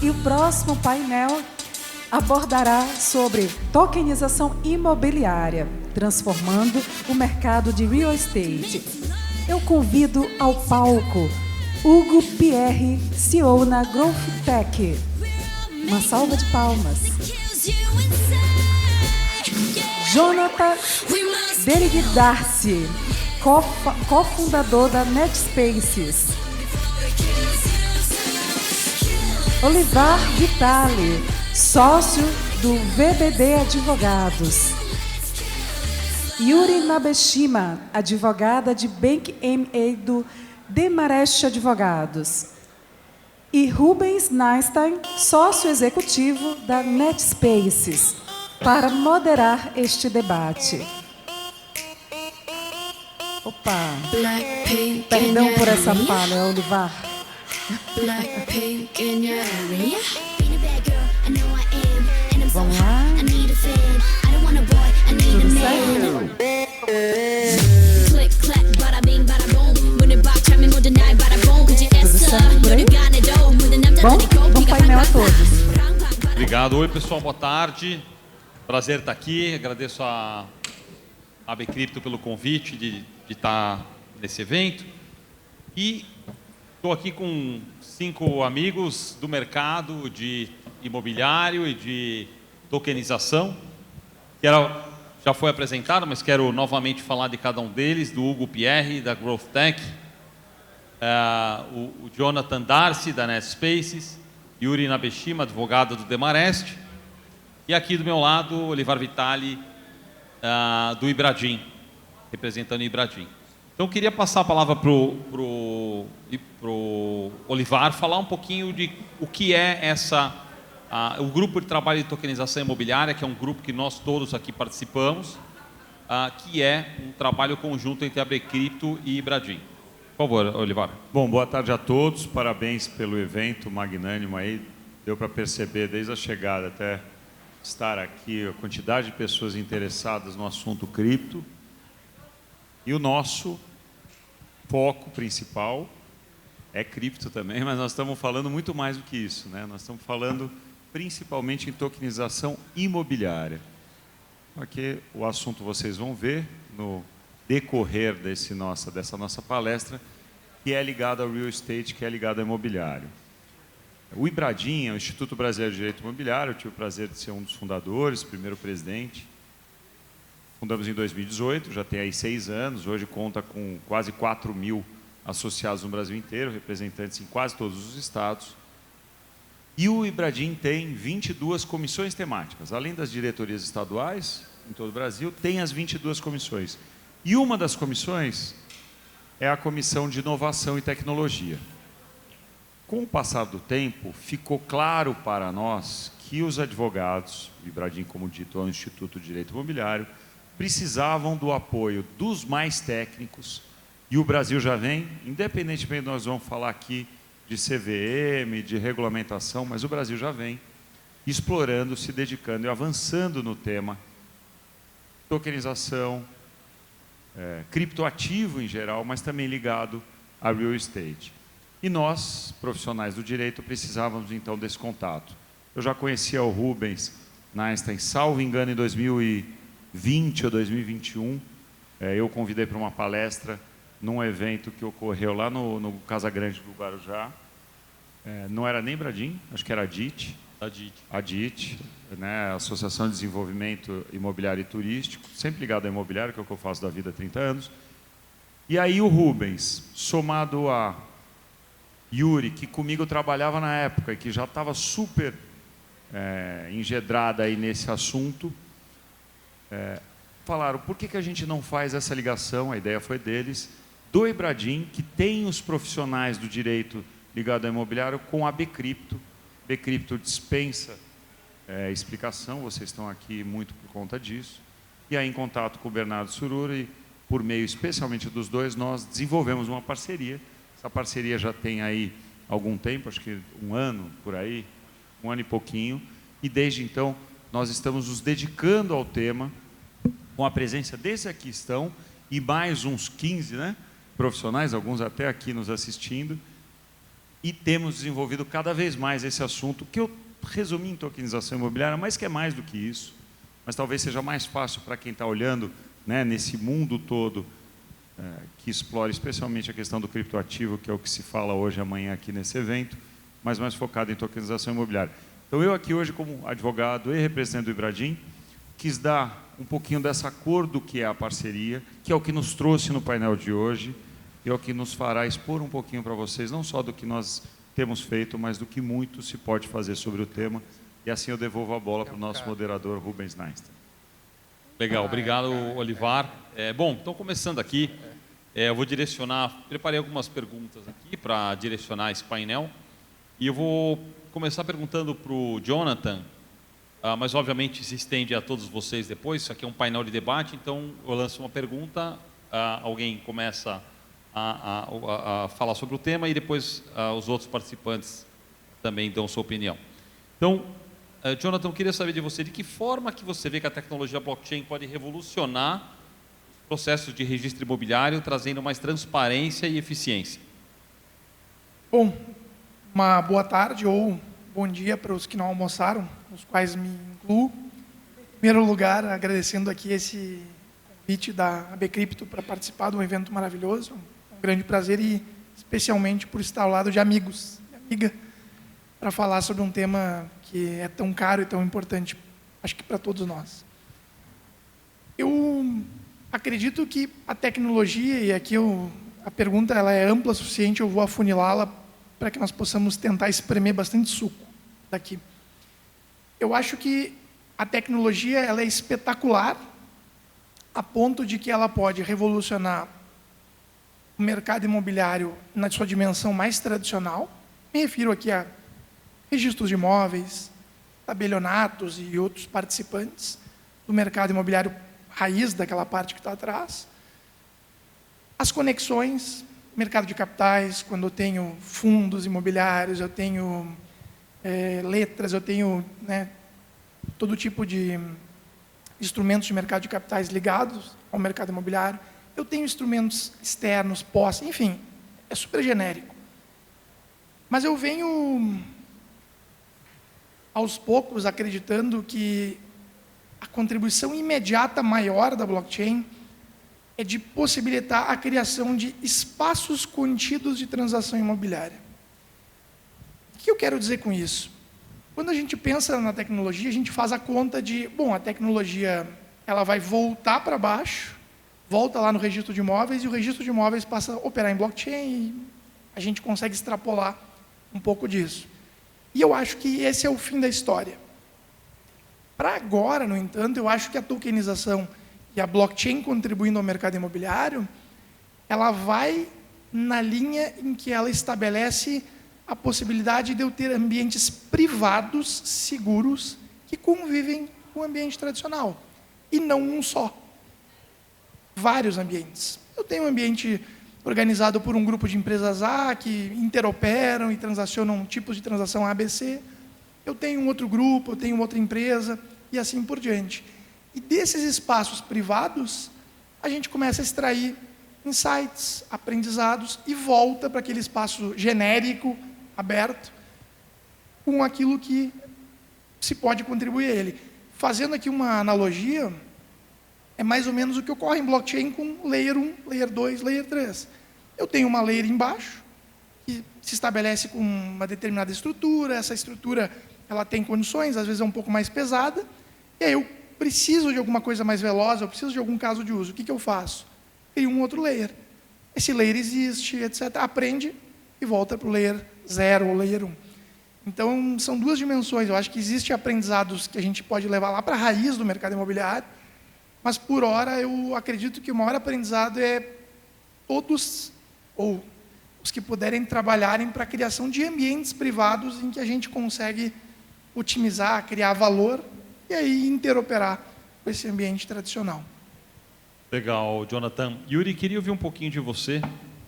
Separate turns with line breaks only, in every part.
E o próximo painel abordará sobre tokenização imobiliária, transformando o mercado de real estate. Eu convido ao palco Hugo Pierre, CEO na Growth Tech. Uma salva de palmas. Jonathan Derigdarsi, cofundador da NetSpaces. Olivar Vitali, sócio do VBD Advogados. Yuri Nabeshima, advogada de Bank M&A do Demarest Advogados. E Rubens Neinstein, sócio executivo da NetSpaces, para moderar este debate. Opa! Perdão por essa falha, Olivar. Vamos lá? Tudo certo? Tudo certo por aí? Bom painel a todos.
Obrigado. Oi, pessoal, boa tarde. Prazer estar aqui. Agradeço a Bcrypto pelo convite de estar nesse evento. E estou aqui com 5 amigos do mercado de imobiliário e de tokenização. Já foi apresentado, mas quero novamente falar de cada um deles, do Hugo Pierre, da Growth Tech, o Jonathan Darcy, da NetSpaces, Yuri Nabeshima, advogado do Demarest, e aqui do meu lado, Olivar Vitali, do Ibradim, representando o Ibradim. Então, eu queria passar a palavra para o Olivar, falar um pouquinho de o que é o grupo de trabalho de tokenização imobiliária, que é um grupo que nós todos aqui participamos, que é um trabalho conjunto entre a Bcrypto e Ibradim. Por favor, Olivar.
Bom, boa tarde a todos, parabéns pelo evento magnânimo aí. Deu para perceber desde a chegada até estar aqui a quantidade de pessoas interessadas no assunto cripto. E o nosso foco principal é cripto também, mas nós estamos falando muito mais do que isso, né? Nós estamos falando principalmente em tokenização imobiliária. Porque o assunto vocês vão ver no decorrer dessa nossa palestra, que é ligado ao real estate, que é ligado ao imobiliário. O Ibradim, o Instituto Brasileiro de Direito Imobiliário, eu tive o prazer de ser um dos fundadores, primeiro presidente. Fundamos em 2018, já tem aí 6 anos, hoje conta com quase 4.000 associados no Brasil inteiro, representantes em quase todos os estados. E o Ibradim tem 22 comissões temáticas. Além das diretorias estaduais, em todo o Brasil, tem as 22 comissões. E uma das comissões é a Comissão de Inovação e Tecnologia. Com o passar do tempo, ficou claro para nós que os advogados, o Ibradim, como dito, é o Instituto de Direito Imobiliário, precisavam do apoio dos mais técnicos, e o Brasil já vem, independentemente de nós vamos falar aqui de CVM, de regulamentação, mas o Brasil já vem explorando, se dedicando e avançando no tema tokenização, criptoativo em geral, mas também ligado a real estate. E nós, profissionais do direito, precisávamos então desse contato. Eu já conhecia o Rubens Neinstein, salvo engano, em 2020 ou 2021. Eu convidei para uma palestra num evento que ocorreu lá no Casa Grande do Guarujá. Não era nem Ibradim, acho que era a DIT, né, Associação de Desenvolvimento Imobiliário e Turístico, sempre ligado ao imobiliário, que é o que eu faço da vida há 30 anos. E aí o Rubens, somado a Yuri, que comigo trabalhava na época e que já estava super engedrada aí nesse assunto, falaram, por que a gente não faz essa ligação, a ideia foi deles, do Ibradim, que tem os profissionais do direito ligado ao imobiliário, com a Bcrypto. Bcrypto dispensa explicação, vocês estão aqui muito por conta disso. E aí, em contato com o Bernardo Surura, e por meio especialmente dos dois, nós desenvolvemos uma parceria. Essa parceria já tem aí algum tempo, acho que 1 ano por aí, 1 ano e pouquinho, e desde então nós estamos nos dedicando ao tema, com a presença desses aqui estão, e mais uns 15 profissionais, alguns até aqui nos assistindo, e temos desenvolvido cada vez mais esse assunto, que eu resumi em tokenização imobiliária, mas que é mais do que isso, mas talvez seja mais fácil para quem está olhando, né, nesse mundo todo, que explora especialmente a questão do criptoativo, que é o que se fala hoje e amanhã aqui nesse evento, mas mais focado em tokenização imobiliária. Então eu aqui hoje, como advogado e representante do Ibradim, quis dar um pouquinho dessa cor do que é a parceria, que é o que nos trouxe no painel de hoje, e é o que nos fará expor um pouquinho para vocês, não só do que nós temos feito, mas do que muito se pode fazer sobre o tema. E assim eu devolvo a bola para o nosso moderador, Rubens Neinstein.
Legal, obrigado, Olivar. Bom, então começando aqui, eu vou preparei algumas perguntas aqui para direcionar esse painel, e eu vou começar perguntando para o Jonathan, mas obviamente se estende a todos vocês depois. Isso aqui é um painel de debate, então eu lanço uma pergunta, alguém começa a falar sobre o tema e depois os outros participantes também dão sua opinião. Então, Jonathan, eu queria saber de você, de que forma que você vê que a tecnologia blockchain pode revolucionar os processos de registro imobiliário, trazendo mais transparência e eficiência?
Bom, uma boa tarde ou bom dia para os que não almoçaram, os quais me incluo. Em primeiro lugar, agradecendo aqui esse convite da AB Cripto para participar de um evento maravilhoso. Um grande prazer e especialmente por estar ao lado de amigos e amiga para falar sobre um tema que é tão caro e tão importante, acho que para todos nós. Eu acredito que a tecnologia, e aqui a pergunta ela é ampla o suficiente, eu vou afunilá-la para que nós possamos tentar espremer bastante suco daqui. Eu acho que a tecnologia ela é espetacular, a ponto de que ela pode revolucionar o mercado imobiliário na sua dimensão mais tradicional. Me refiro aqui a registros de imóveis, tabelionatos e outros participantes do mercado imobiliário raiz, daquela parte que está atrás. As conexões, mercado de capitais, quando eu tenho fundos imobiliários, eu tenho letras, eu tenho, né, todo tipo de instrumentos de mercado de capitais ligados ao mercado imobiliário. Eu tenho instrumentos externos, posse, enfim, é super genérico. Mas eu venho, aos poucos, acreditando que a contribuição imediata maior da blockchain é de possibilitar a criação de espaços contidos de transação imobiliária. O que eu quero dizer com isso? Quando a gente pensa na tecnologia, a gente faz a conta de, bom, a tecnologia ela vai voltar para baixo, volta lá no registro de imóveis, e o registro de imóveis passa a operar em blockchain, e a gente consegue extrapolar um pouco disso. E eu acho que esse é o fim da história. Para agora, no entanto, eu acho que a tokenização e a blockchain contribuindo ao mercado imobiliário, ela vai na linha em que ela estabelece a possibilidade de eu ter ambientes privados, seguros, que convivem com o ambiente tradicional. E não um só. Vários ambientes. Eu tenho um ambiente organizado por um grupo de empresas A, que interoperam e transacionam tipos de transação ABC. Eu tenho um outro grupo, eu tenho outra empresa, e assim por diante. E desses espaços privados, a gente começa a extrair insights, aprendizados, e volta para aquele espaço genérico, aberto, com aquilo que se pode contribuir a ele. Fazendo aqui uma analogia, é mais ou menos o que ocorre em blockchain com Layer 1, Layer 2, Layer 3. Eu tenho uma layer embaixo, que se estabelece com uma determinada estrutura, essa estrutura ela tem condições, às vezes é um pouco mais pesada, e aí eu preciso de alguma coisa mais veloz, eu preciso de algum caso de uso. O que eu faço? Crio um outro layer. Esse layer existe, etc. Aprende e volta para o layer 0 ou layer 1. Então, são duas dimensões. Eu acho que existem aprendizados que a gente pode levar lá para a raiz do mercado imobiliário, mas, por hora, eu acredito que o maior aprendizado é todos, ou os que puderem trabalharem para a criação de ambientes privados em que a gente consegue otimizar, criar valor e aí interoperar com esse ambiente tradicional.
Legal, Jonathan. Yuri, queria ouvir um pouquinho de você,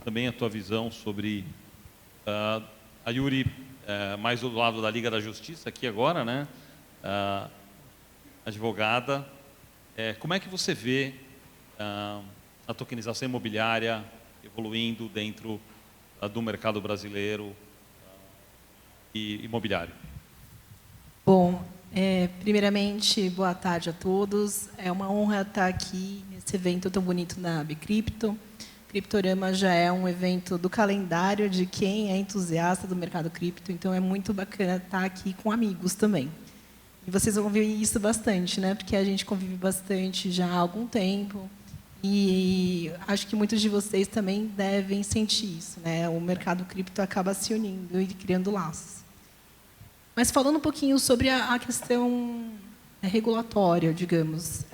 também a tua visão sobre... a Yuri, mais do lado da Liga da Justiça, aqui agora, né? Advogada. Como é que você vê a tokenização imobiliária evoluindo dentro do mercado brasileiro imobiliário.
Bom, primeiramente, boa tarde a todos. É uma honra estar aqui nesse evento tão bonito da Bcrypto. Criptorama já é um evento do calendário de quem é entusiasta do mercado cripto, então é muito bacana estar aqui com amigos também. E vocês vão ver isso bastante, né? Porque a gente convive bastante já há algum tempo e acho que muitos de vocês também devem sentir isso, né? O mercado cripto acaba se unindo e criando laços. Mas falando um pouquinho sobre a questão regulatória, digamos,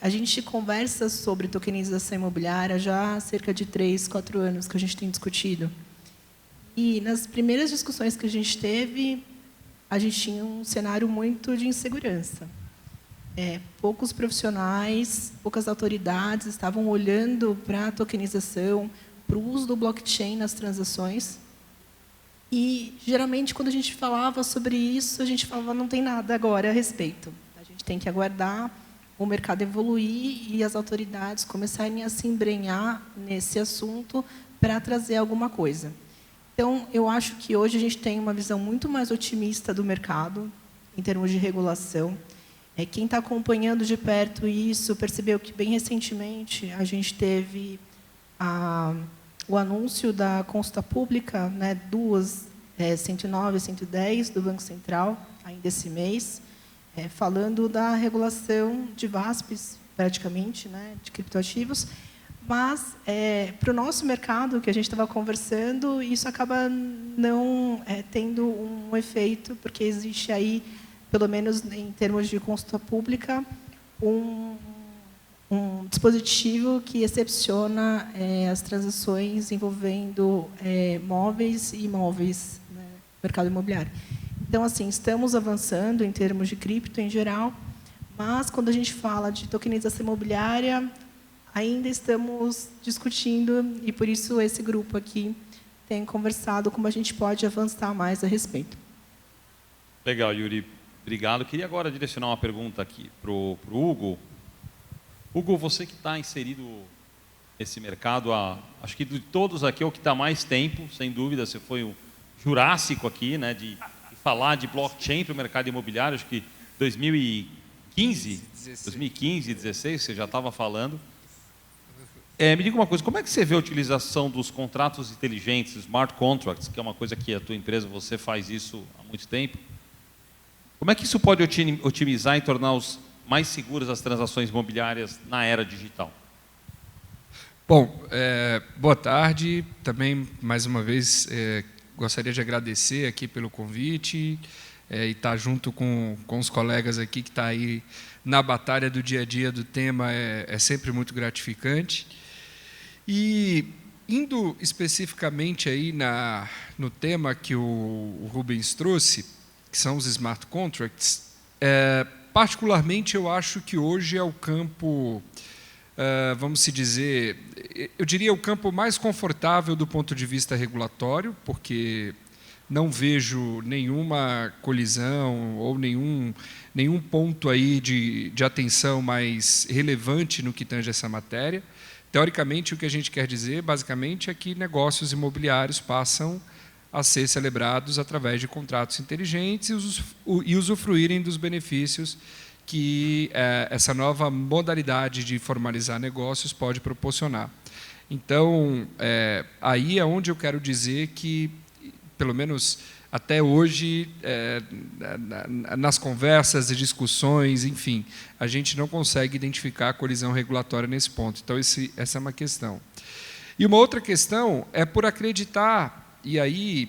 a gente conversa sobre tokenização imobiliária já há cerca de 3, 4 anos que a gente tem discutido. E nas primeiras discussões que a gente teve, a gente tinha um cenário muito de insegurança. Poucos profissionais, poucas autoridades estavam olhando para a tokenização, para o uso do blockchain nas transações. E, geralmente, quando a gente falava sobre isso, a gente falava não tem nada agora a respeito. A gente tem que aguardar o mercado evoluir e as autoridades começarem a se embrenhar nesse assunto para trazer alguma coisa. Então, eu acho que hoje a gente tem uma visão muito mais otimista do mercado, em termos de regulação. Quem está acompanhando de perto isso percebeu que, bem recentemente, a gente teve o anúncio da consulta pública, né, 109 e 110 do Banco Central, ainda esse mês, falando da regulação de VASPs, praticamente, né, de criptoativos, mas, para o nosso mercado, que a gente estava conversando, isso acaba não tendo um efeito, porque existe aí, pelo menos em termos de consulta pública, um dispositivo que excepciona as transações envolvendo móveis e imóveis, né, no mercado imobiliário. Então, assim, estamos avançando em termos de cripto em geral, mas quando a gente fala de tokenização imobiliária, ainda estamos discutindo e, por isso, esse grupo aqui tem conversado como a gente pode avançar mais a respeito.
Legal, Yuri. Obrigado. Queria agora direcionar uma pergunta aqui para o Hugo. Hugo, você que está inserido nesse mercado, acho que de todos aqui é o que está mais tempo, sem dúvida, você foi um jurássico aqui, né, de falar de blockchain para o mercado imobiliário, acho que 2015, 2016, você já estava falando. Me diga uma coisa, como é que você vê a utilização dos contratos inteligentes, smart contracts, que é uma coisa que a tua empresa, você faz isso há muito tempo? Como é que isso pode otimizar e tornar mais seguras as transações imobiliárias na era digital?
Bom, boa tarde. Também, mais uma vez, gostaria de agradecer aqui pelo convite e estar junto com os colegas aqui que estão aí na batalha do dia a dia do tema é sempre muito gratificante. E, indo especificamente aí no tema que o Rubens trouxe, que são os smart contracts, particularmente eu acho que hoje é o campo, vamos se dizer, eu diria o campo mais confortável do ponto de vista regulatório, porque não vejo nenhuma colisão ou nenhum ponto aí de atenção mais relevante no que tange essa matéria. Teoricamente, o que a gente quer dizer, basicamente, é que negócios imobiliários passam a ser celebrados através de contratos inteligentes e usufruírem dos benefícios que essa nova modalidade de formalizar negócios pode proporcionar. Então, aí é onde eu quero dizer que, pelo menos até hoje, nas conversas e discussões, enfim, a gente não consegue identificar a colisão regulatória nesse ponto. Então, essa é uma questão. E uma outra questão é por acreditar, e aí,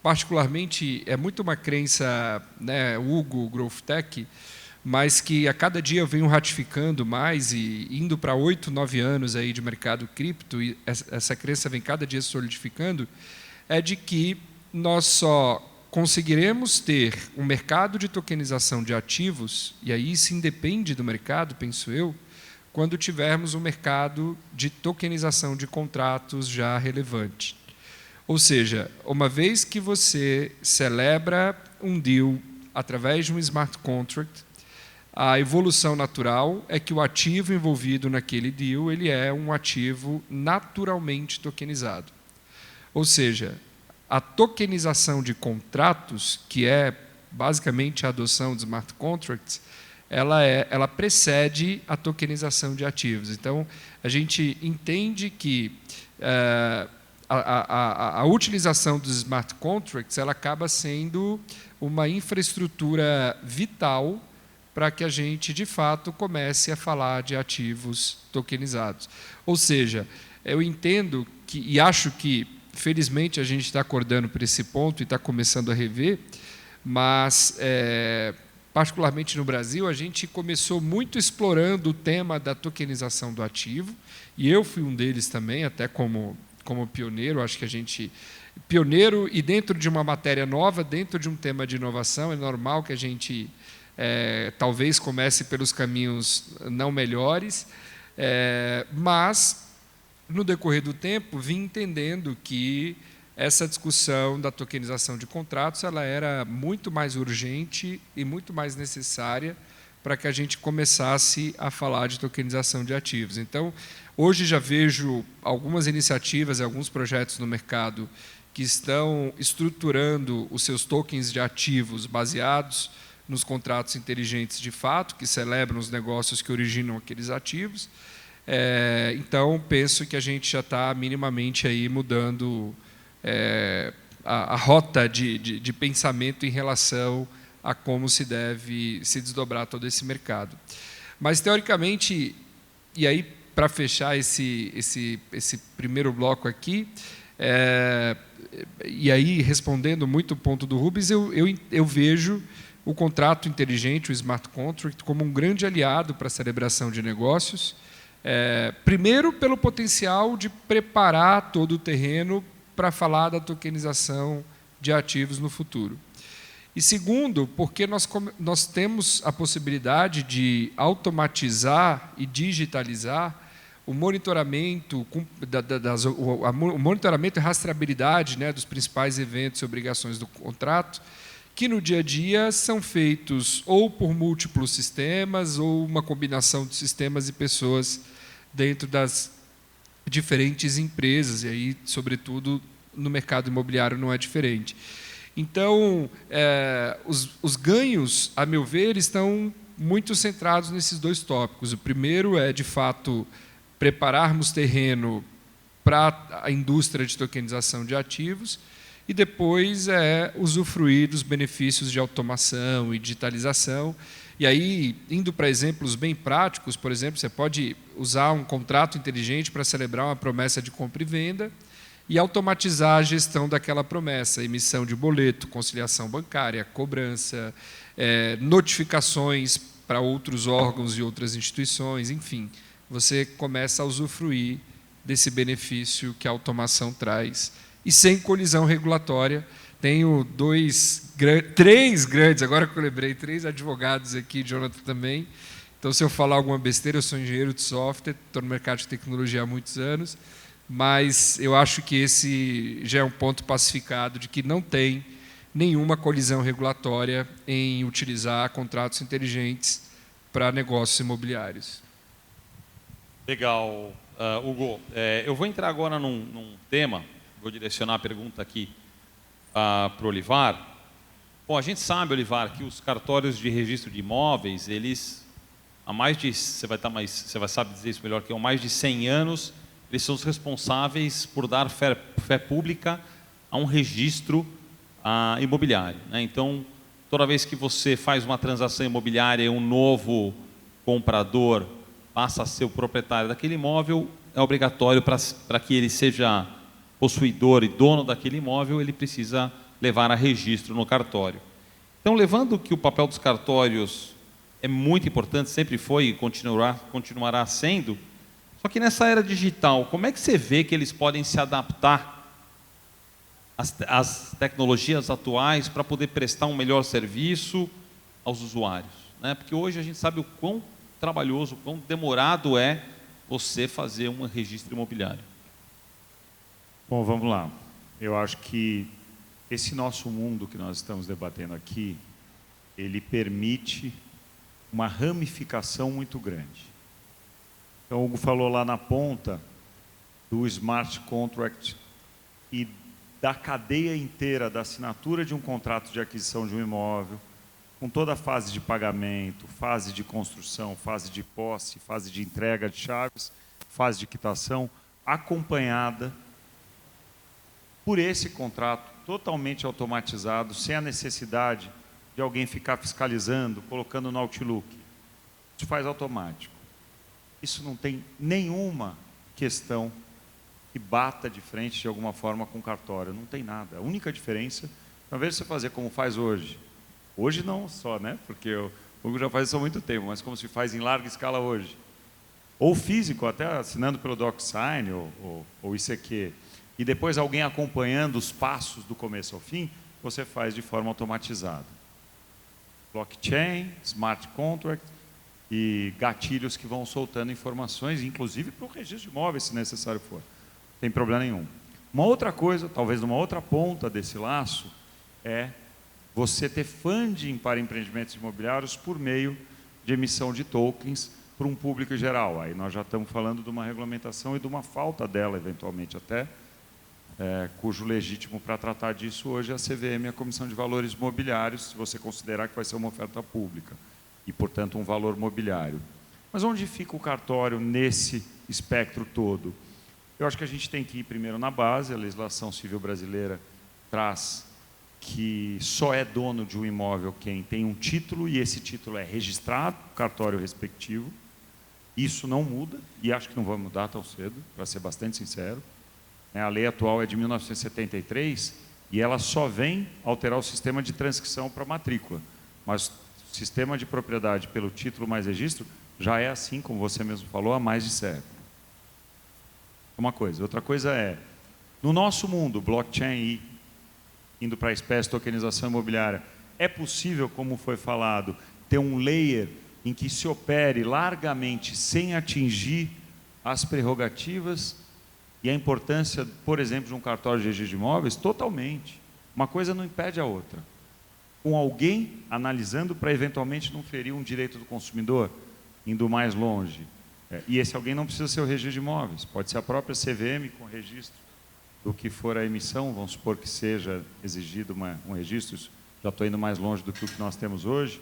particularmente, é muito uma crença, né, Hugo, Growth Tech, mas que a cada dia eu venho ratificando mais e indo para 8, 9 anos aí de mercado cripto, e essa crença vem cada dia solidificando, é de que nós só conseguiremos ter um mercado de tokenização de ativos, e aí isso independe do mercado, penso eu, quando tivermos um mercado de tokenização de contratos já relevante. Ou seja, uma vez que você celebra um deal através de um smart contract, a evolução natural é que o ativo envolvido naquele deal ele é um ativo naturalmente tokenizado. Ou seja, a tokenização de contratos, que é basicamente a adoção de smart contracts, ela precede a tokenização de ativos. Então, a gente entende que a utilização dos smart contracts ela acaba sendo uma infraestrutura vital para que a gente, de fato, comece a falar de ativos tokenizados. Ou seja, eu entendo e acho que, felizmente, a gente está acordando para esse ponto e está começando a rever, mas, particularmente no Brasil, a gente começou muito explorando o tema da tokenização do ativo, e eu fui um deles também, até como pioneiro. Acho que a gente... Pioneiro e dentro de uma matéria nova, dentro de um tema de inovação, é normal que a gente talvez comece pelos caminhos não melhores, mas, no decorrer do tempo, vim entendendo que essa discussão da tokenização de contratos ela era muito mais urgente e muito mais necessária para que a gente começasse a falar de tokenização de ativos. Então, hoje já vejo algumas iniciativas e alguns projetos no mercado que estão estruturando os seus tokens de ativos baseados nos contratos inteligentes de fato, que celebram os negócios que originam aqueles ativos. Então, penso que a gente já está minimamente aí mudando a rota de pensamento em relação a como se deve se desdobrar todo esse mercado. Mas, teoricamente, e aí, para fechar esse primeiro bloco aqui, e aí, respondendo muito o ponto do Rubens, eu vejo o contrato inteligente, o smart contract, como um grande aliado para a celebração de negócios. Primeiro, pelo potencial de preparar todo o terreno para falar da tokenização de ativos no futuro. E segundo, porque nós temos a possibilidade de automatizar e digitalizar o monitoramento, o monitoramento e rastreabilidade, né, dos principais eventos e obrigações do contrato, que no dia a dia são feitos ou por múltiplos sistemas ou uma combinação de sistemas e pessoas dentro das diferentes empresas, e aí, sobretudo, no mercado imobiliário não é diferente. Então, os ganhos, a meu ver, estão muito centrados nesses dois tópicos. O primeiro é, de fato, prepararmos terreno para a indústria de tokenização de ativos, e depois usufruir dos benefícios de automação e digitalização. E aí, indo para exemplos bem práticos, por exemplo, você pode usar um contrato inteligente para celebrar uma promessa de compra e venda e automatizar a gestão daquela promessa, emissão de boleto, conciliação bancária, cobrança, notificações para outros órgãos e outras instituições, enfim, você começa a usufruir desse benefício que a automação traz. E sem colisão regulatória. Tenho três grandes, agora que eu lembrei, 3 advogados aqui, Jonathan também. Então, se eu falar alguma besteira, eu sou engenheiro de software, estou no mercado de tecnologia há muitos anos, mas eu acho que esse já é um ponto pacificado de que não tem nenhuma colisão regulatória em utilizar contratos inteligentes para negócios imobiliários.
Legal, Hugo. Eu vou entrar agora num tema. Vou direcionar a pergunta aqui para o Olivar. Bom, a gente sabe, Olivar, que os cartórios de registro de imóveis, eles, há mais de, você vai saber dizer isso melhor que eu, há mais de 100 anos, eles são os responsáveis por dar fé pública a um registro imobiliário, né? Então, toda vez que você faz uma transação imobiliária e um novo comprador passa a ser o proprietário daquele imóvel, é obrigatório para que ele seja possuidor e dono daquele imóvel, ele precisa levar a registro no cartório. Então, levando que o papel dos cartórios é muito importante, sempre foi e continuará sendo, só que nessa era digital, como é que você vê que eles podem se adaptar às tecnologias atuais para poder prestar um melhor serviço aos usuários, né? Porque hoje a gente sabe o quão trabalhoso, o quão demorado é você fazer um registro imobiliário.
Bom, vamos lá. Eu acho que esse nosso mundo que nós estamos debatendo aqui, ele permite uma ramificação muito grande. Então, o Hugo falou lá na ponta do smart contract e da cadeia inteira da assinatura de um contrato de aquisição de um imóvel, com toda a fase de pagamento, fase de construção, fase de posse, fase de entrega de chaves, fase de quitação, acompanhada por esse contrato totalmente automatizado, sem a necessidade de alguém ficar fiscalizando, colocando no Outlook. Isso faz automático. Isso não tem nenhuma questão que bata de frente de alguma forma com o cartório. Não tem nada. A única diferença, ao invés de você fazer como faz hoje, hoje não só, né? Porque o Hugo já faz isso há muito tempo, mas como se faz em larga escala hoje. Ou físico, até assinando pelo DocSign ou ICQ, e depois alguém acompanhando os passos do começo ao fim, você faz de forma automatizada. Blockchain, smart contract e gatilhos que vão soltando informações, inclusive para o registro de imóveis, se necessário for. Não tem problema nenhum. Uma outra coisa, talvez numa outra ponta desse laço, é você ter funding para empreendimentos imobiliários por meio de emissão de tokens para um público geral. Aí nós já estamos falando de uma regulamentação e de uma falta dela, eventualmente até, cujo legítimo para tratar disso hoje é a CVM, a Comissão de Valores Imobiliários, se você considerar que vai ser uma oferta pública e, portanto, um valor mobiliário. Mas onde fica o cartório nesse espectro todo? Eu acho que a gente tem que ir primeiro na base. A legislação civil brasileira traz que só é dono de um imóvel quem tem um título e esse título é registrado no cartório respectivo. Isso não muda e acho que não vai mudar tão cedo, para ser bastante sincero. A lei atual é de 1973 e ela só vem alterar o sistema de transcrição para matrícula. Mas o sistema de propriedade pelo título mais registro já é assim, como você mesmo falou, há mais de século. Uma coisa. Outra coisa é, no nosso mundo, blockchain e indo para a espécie de tokenização imobiliária, é possível, como foi falado, ter um layer em que se opere largamente sem atingir as prerrogativas e a importância, por exemplo, de um cartório de registro de imóveis? Totalmente. Uma coisa não impede a outra. Com alguém analisando para eventualmente não ferir um direito do consumidor, indo mais longe. E esse alguém não precisa ser o registro de imóveis, pode ser a própria CVM com registro do que for a emissão, vamos supor que seja exigido um registro, já estou indo mais longe do que o que nós temos hoje,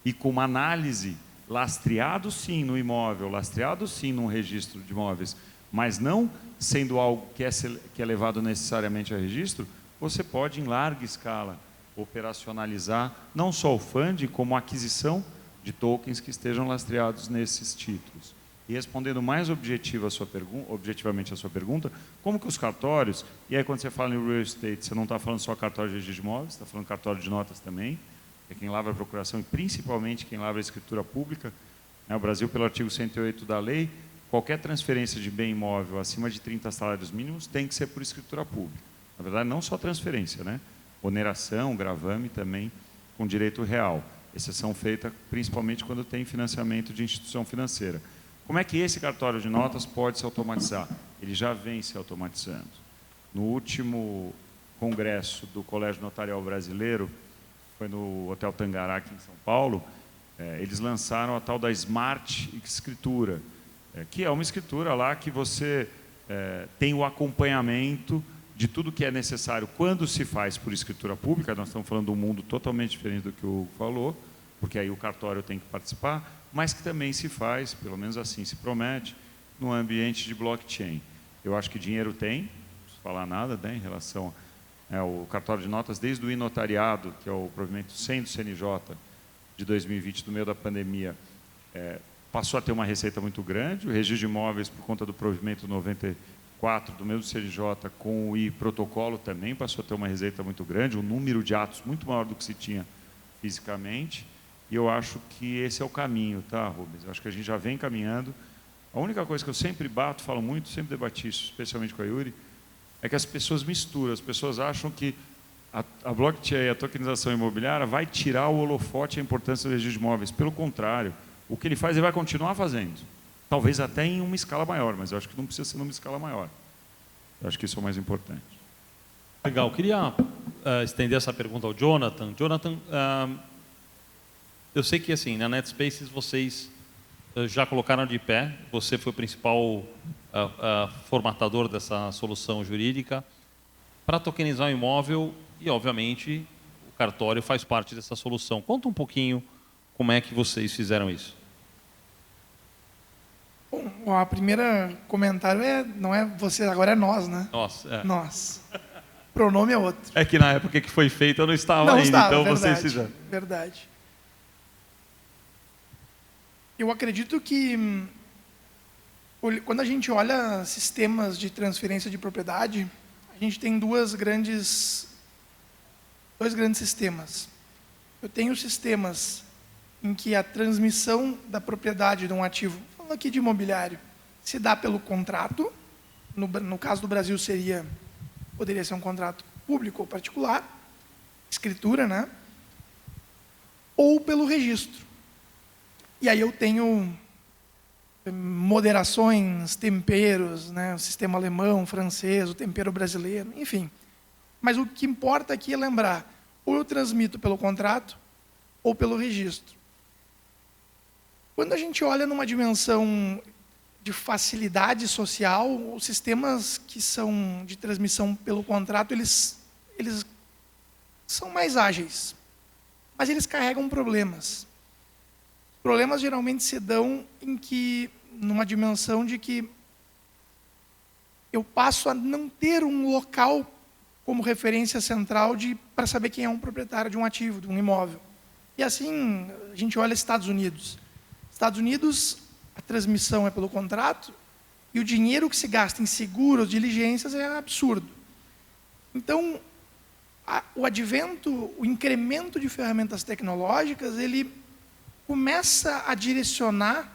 e com uma análise, lastreado sim no imóvel, lastreado sim num registro de imóveis, mas não sendo algo que é levado necessariamente a registro, você pode, em larga escala, operacionalizar não só o funding, como a aquisição de tokens que estejam lastreados nesses títulos. E respondendo mais objetivamente a sua pergunta, como que os cartórios, e aí quando você fala em real estate, você não está falando só cartório de registro de imóveis, está falando cartório de notas também, é quem lavra a procuração e principalmente quem lavra a escritura pública. O Brasil, pelo artigo 108 da lei, qualquer transferência de bem imóvel acima de 30 salários mínimos tem que ser por escritura pública. Na verdade, não só transferência, né? Oneração, gravame também com direito real. Exceção feita principalmente quando tem financiamento de instituição financeira. Como é que esse cartório de notas pode se automatizar? Ele já vem se automatizando. No último congresso do Colégio Notarial Brasileiro, foi no Hotel Tangará, aqui em São Paulo, eles lançaram a tal da Smart Escritura, que é uma escritura lá que você tem o acompanhamento de tudo que é necessário quando se faz por escritura pública. Nós estamos falando de um mundo totalmente diferente do que o Hugo falou, porque aí o cartório tem que participar, mas que também se faz, pelo menos assim se promete, no ambiente de blockchain. Eu acho que dinheiro tem, não preciso falar nada, né, em relação ao cartório de notas, desde o inotariado, que é o provimento 100 do CNJ de 2020, no meio da pandemia, passou a ter uma receita muito grande. O registro de imóveis, por conta do provimento 94 do mesmo CNJ, com o protocolo também passou a ter uma receita muito grande, um número de atos muito maior do que se tinha fisicamente. E eu acho que esse é o caminho, tá, Rubens? Eu acho que a gente já vem caminhando. A única coisa que eu sempre bato, falo muito, sempre debati isso, especialmente com a Yuri, é que as pessoas misturam. As pessoas acham que a blockchain, a tokenização imobiliária, vai tirar o holofote e a importância do registro de imóveis. Pelo contrário, o que ele faz, ele vai continuar fazendo. Talvez até em uma escala maior, mas eu acho que não precisa ser numa escala maior. Eu acho que isso é o mais importante.
Legal. Queria estender essa pergunta ao Jonathan. Jonathan, eu sei que assim, na NetSpaces vocês já colocaram de pé, você foi o principal formatador dessa solução jurídica. para tokenizar o imóvel e, obviamente, o cartório faz parte dessa solução. Conta um pouquinho como é que vocês fizeram isso.
Bom, a primeira comentário não é você, agora é nós, né?
Nossa,
Nós. O pronome é outro.
É que na época que foi feito eu não estava
Não
ainda,
estava,
então
verdade,
vocês fizeram.
verdade. Eu acredito que quando a gente olha sistemas de transferência de propriedade, a gente tem dois grandes sistemas. Eu tenho sistemas em que a transmissão da propriedade de um ativo, falando aqui de imobiliário, se dá pelo contrato. No caso do Brasil poderia ser um contrato público ou particular, escritura, né? Ou pelo registro. E aí eu tenho moderações, temperos, né? O sistema alemão, francês, o tempero brasileiro, enfim. Mas o que importa aqui é lembrar, ou eu transmito pelo contrato, ou pelo registro. Quando a gente olha numa dimensão de facilidade social, os sistemas que são de transmissão pelo contrato, eles são mais ágeis, mas eles carregam problemas. Problemas geralmente se dão numa dimensão de que eu passo a não ter um local como referência central para saber quem é um proprietário de um ativo, de um imóvel. E assim, a gente olha Estados Unidos. Estados Unidos, a transmissão é pelo contrato e o dinheiro que se gasta em seguros, diligências é absurdo. Então, o incremento de ferramentas tecnológicas, ele começa a direcionar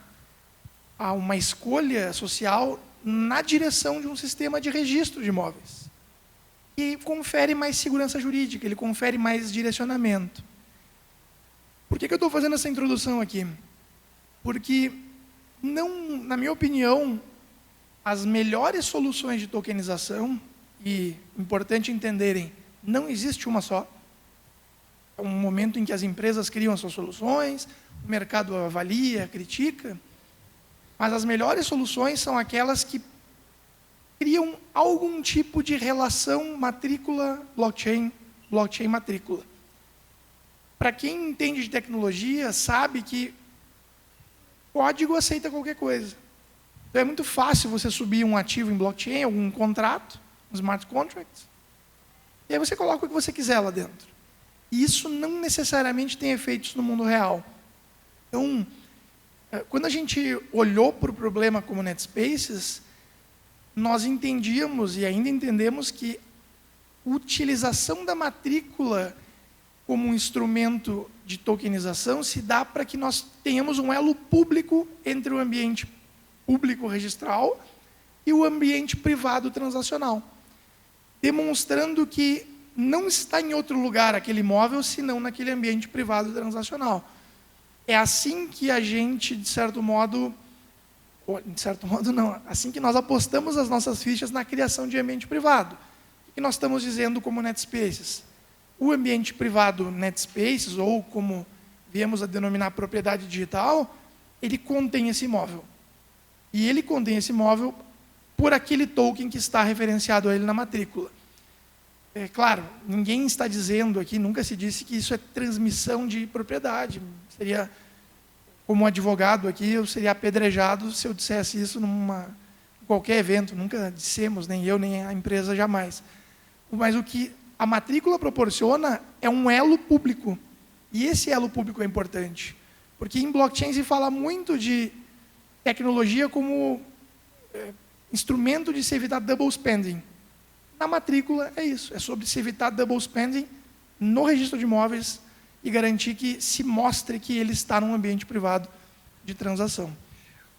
a uma escolha social na direção de um sistema de registro de imóveis. E confere mais segurança jurídica, ele confere mais direcionamento. Por que eu estou fazendo essa introdução aqui? Porque, não, na minha opinião, as melhores soluções de tokenização, e importante entenderem, não existe uma só. É um momento em que as empresas criam as suas soluções, o mercado avalia, critica, mas as melhores soluções são aquelas que criam algum tipo de relação matrícula-blockchain, blockchain-matrícula. Para quem entende de tecnologia, sabe que código aceita qualquer coisa. Então é muito fácil você subir um ativo em blockchain, algum contrato, um smart contract, e aí você coloca o que você quiser lá dentro. E isso não necessariamente tem efeitos no mundo real. Então, quando a gente olhou para o problema como NetSpaces, nós entendíamos e ainda entendemos que a utilização da matrícula como um instrumento de tokenização se dá para que nós tenhamos um elo público entre o ambiente público registral e o ambiente privado transacional, demonstrando que não está em outro lugar aquele imóvel, senão naquele ambiente privado transacional. É assim que a gente, de certo modo não, assim que nós apostamos as nossas fichas na criação de ambiente privado. O que nós estamos dizendo como NetSpaces? O ambiente privado NetSpaces, ou como viemos a denominar propriedade digital, ele contém esse imóvel. E ele contém esse imóvel por aquele token que está referenciado a ele na matrícula. É claro, ninguém está dizendo aqui, nunca se disse que isso é transmissão de propriedade. Seria, como advogado aqui, eu seria apedrejado se eu dissesse isso em qualquer evento. Nunca dissemos, nem eu, nem a empresa, jamais. Mas o que a matrícula proporciona é um elo público. E esse elo público é importante. Porque em blockchain se fala muito de tecnologia como instrumento de se evitar double spending. Na matrícula é isso, é sobre se evitar double spending no registro de imóveis e garantir que se mostre que ele está num ambiente privado de transação.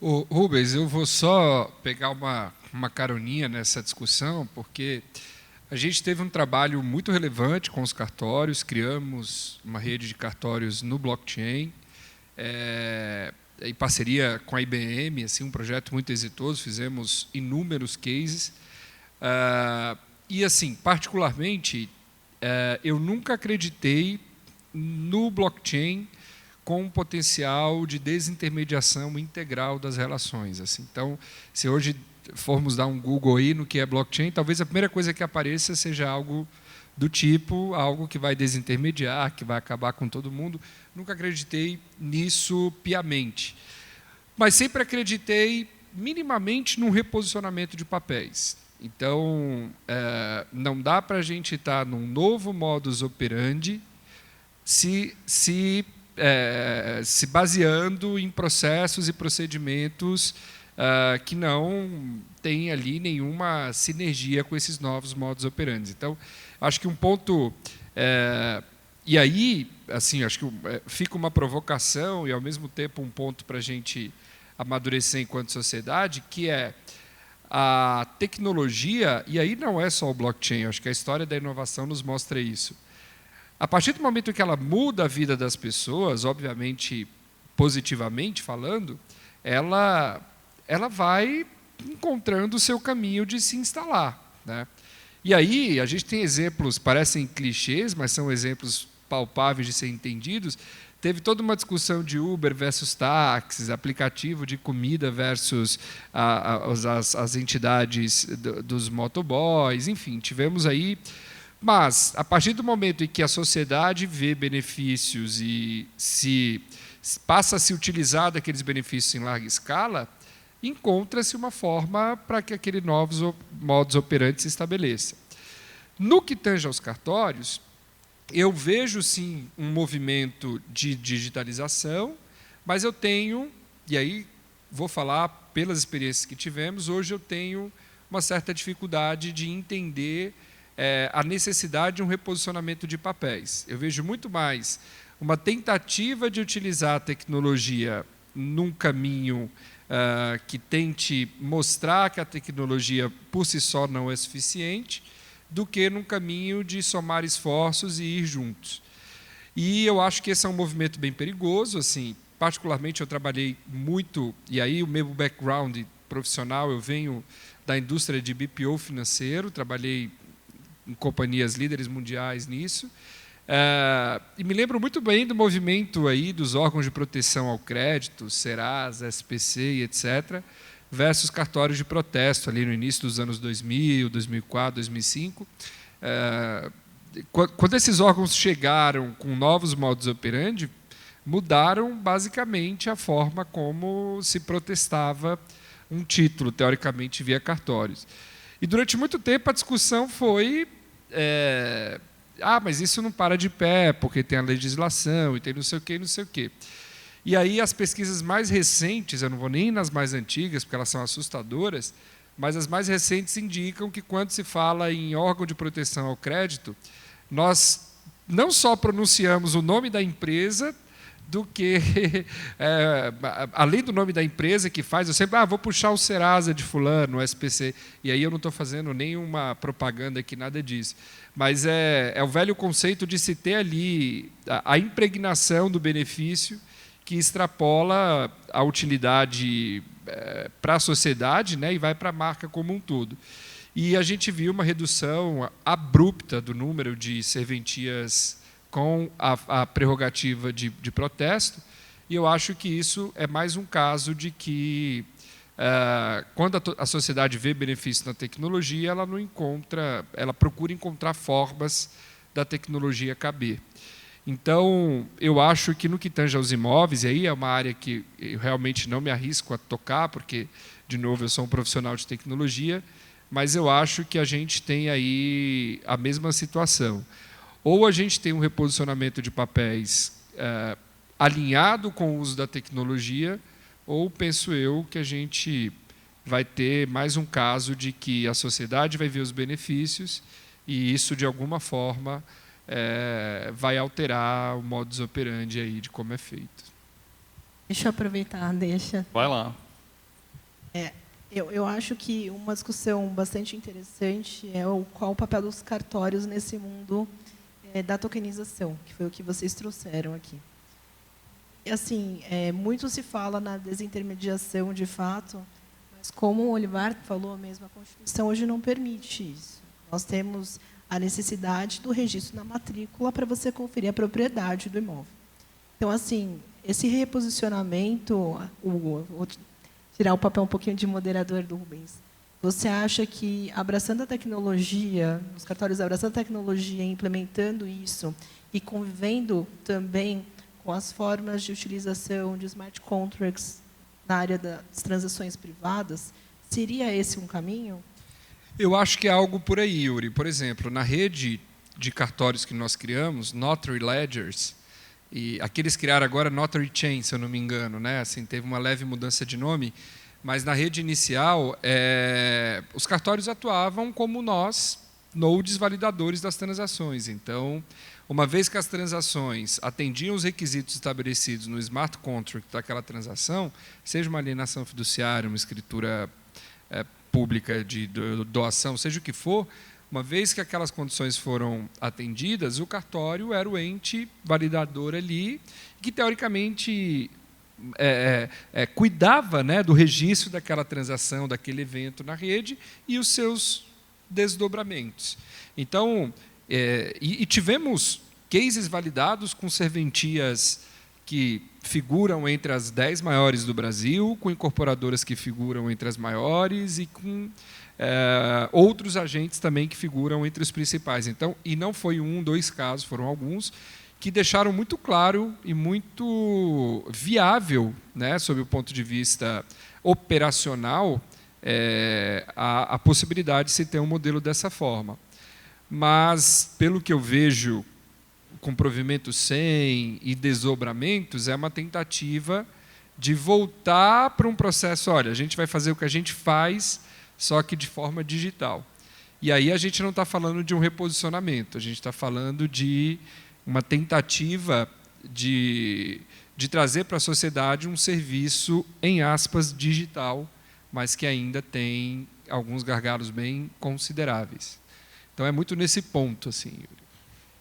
Ô, Rubens, eu vou só pegar uma caroninha nessa discussão, porque a gente teve um trabalho muito relevante com os cartórios, criamos uma rede de cartórios no blockchain, em parceria com a IBM, assim, um projeto muito exitoso, fizemos inúmeros cases. E, assim, particularmente, eu nunca acreditei no blockchain com um potencial de desintermediação integral das relações. Assim. Então, se hoje formos dar um Google aí no que é blockchain, talvez a primeira coisa que apareça seja algo do tipo, algo que vai desintermediar, que vai acabar com todo mundo. Nunca acreditei nisso piamente. Mas sempre acreditei minimamente num reposicionamento de papéis. Então, não dá para a gente estar num novo modus operandi se baseando em processos e procedimentos que não têm ali nenhuma sinergia com esses novos modus operandi. Então, acho que um ponto... e aí, assim, acho que fica uma provocação e, ao mesmo tempo, um ponto para a gente amadurecer enquanto sociedade, que é a tecnologia, e aí não é só o blockchain, acho que a história da inovação nos mostra isso. A partir do momento que ela muda a vida das pessoas, obviamente, positivamente falando, ela vai encontrando o seu caminho de se instalar, né? E aí, a gente tem exemplos, parecem clichês, mas são exemplos palpáveis de ser entendidos. Teve toda uma discussão de Uber versus táxis, aplicativo de comida versus as entidades dos motoboys, enfim, tivemos aí. Mas, a partir do momento em que a sociedade vê benefícios e passa a se utilizar daqueles benefícios em larga escala, encontra-se uma forma para que aquele novos modus operandi se estabeleça. No que tange aos cartórios, eu vejo, sim, um movimento de digitalização, mas eu tenho, e aí vou falar pelas experiências que tivemos, hoje eu tenho uma certa dificuldade de entender a necessidade de um reposicionamento de papéis. Eu vejo muito mais uma tentativa de utilizar a tecnologia num caminho que tente mostrar que a tecnologia por si só não é suficiente, do que num caminho de somar esforços e ir juntos. E eu acho que esse é um movimento bem perigoso. Assim, particularmente, eu trabalhei muito, e aí o meu background profissional, eu venho da indústria de BPO financeiro, trabalhei em companhias líderes mundiais nisso, e me lembro muito bem do movimento aí dos órgãos de proteção ao crédito, Serasa, SPC e etc., versus cartórios de protesto, ali no início dos anos 2000, 2004, 2005. Quando esses órgãos chegaram com novos modus operandi, mudaram basicamente a forma como se protestava um título, teoricamente via cartórios. E durante muito tempo a discussão foi... mas isso não para de pé, porque tem a legislação e tem não sei o quê, não sei o quê. E aí as pesquisas mais recentes, eu não vou nem nas mais antigas, porque elas são assustadoras, mas as mais recentes indicam que quando se fala em órgão de proteção ao crédito, nós não só pronunciamos o nome da empresa, do que, além do nome da empresa que faz, eu sempre vou puxar o Serasa de fulano, o SPC, e aí eu não estou fazendo nenhuma propaganda aqui, nada disso. Mas é o velho conceito de se ter ali a impregnação do benefício que extrapola a utilidade para a sociedade, né, e vai para a marca como um todo. E a gente viu uma redução abrupta do número de serventias com a prerrogativa de protesto, e eu acho que isso é mais um caso de que, quando a sociedade vê benefício na tecnologia, ela procura encontrar formas da tecnologia caber. Então, eu acho que no que tange aos imóveis, e aí é uma área que eu realmente não me arrisco a tocar, porque, de novo, eu sou um profissional de tecnologia, mas eu acho que a gente tem aí a mesma situação. Ou a gente tem um reposicionamento de papéis alinhado com o uso da tecnologia, ou penso eu que a gente vai ter mais um caso de que a sociedade vai ver os benefícios e isso, de alguma forma, vai alterar o modus operandi aí de como é feito.
Deixa eu aproveitar, deixa.
Vai lá.
Eu acho que uma discussão bastante interessante é qual o papel dos cartórios nesse mundo da tokenização, que foi o que vocês trouxeram aqui. E, assim, muito se fala na desintermediação, de fato, mas como o Olivar falou mesmo, a Constituição hoje não permite isso. Nós temos a necessidade do registro na matrícula para você conferir a propriedade do imóvel. Então, assim, esse reposicionamento, vou tirar o papel um pouquinho de moderador do Rubens, Você acha que abraçando a tecnologia, os cartórios abraçando a tecnologia, implementando isso e convivendo também com as formas de utilização de smart contracts na área das transações privadas, seria esse um caminho?
Eu acho que é algo por aí, Yuri. Por exemplo, na rede de cartórios que nós criamos, Notary Ledgers, e aqui eles criaram agora Notary Chain, se eu não me engano, né? Assim, teve uma leve mudança de nome, mas na rede inicial, os cartórios atuavam como nós, nodes validadores das transações. Então, uma vez que as transações atendiam os requisitos estabelecidos no smart contract daquela transação, seja uma alienação fiduciária, uma escritura pública de doação, seja o que for, uma vez que aquelas condições foram atendidas, o cartório era o ente validador ali, que teoricamente cuidava, né, do registro daquela transação, daquele evento na rede e os seus desdobramentos. Então, tivemos cases validados com serventias que figuram entre as 10 maiores do Brasil, com incorporadoras que figuram entre as maiores e com outros agentes também que figuram entre os principais. Então, e não foi um, 2 casos, foram alguns, que deixaram muito claro e muito viável, né, sob o ponto de vista operacional, a possibilidade de se ter um modelo dessa forma. Mas, pelo que eu vejo, com provimento sem e desdobramentos, é uma tentativa de voltar para um processo, olha, a gente vai fazer o que a gente faz, só que de forma digital. E aí a gente não está falando de um reposicionamento, a gente está falando de uma tentativa de trazer para a sociedade um serviço, em aspas, digital, mas que ainda tem alguns gargalos bem consideráveis. Então, é muito nesse ponto, assim, Yuri.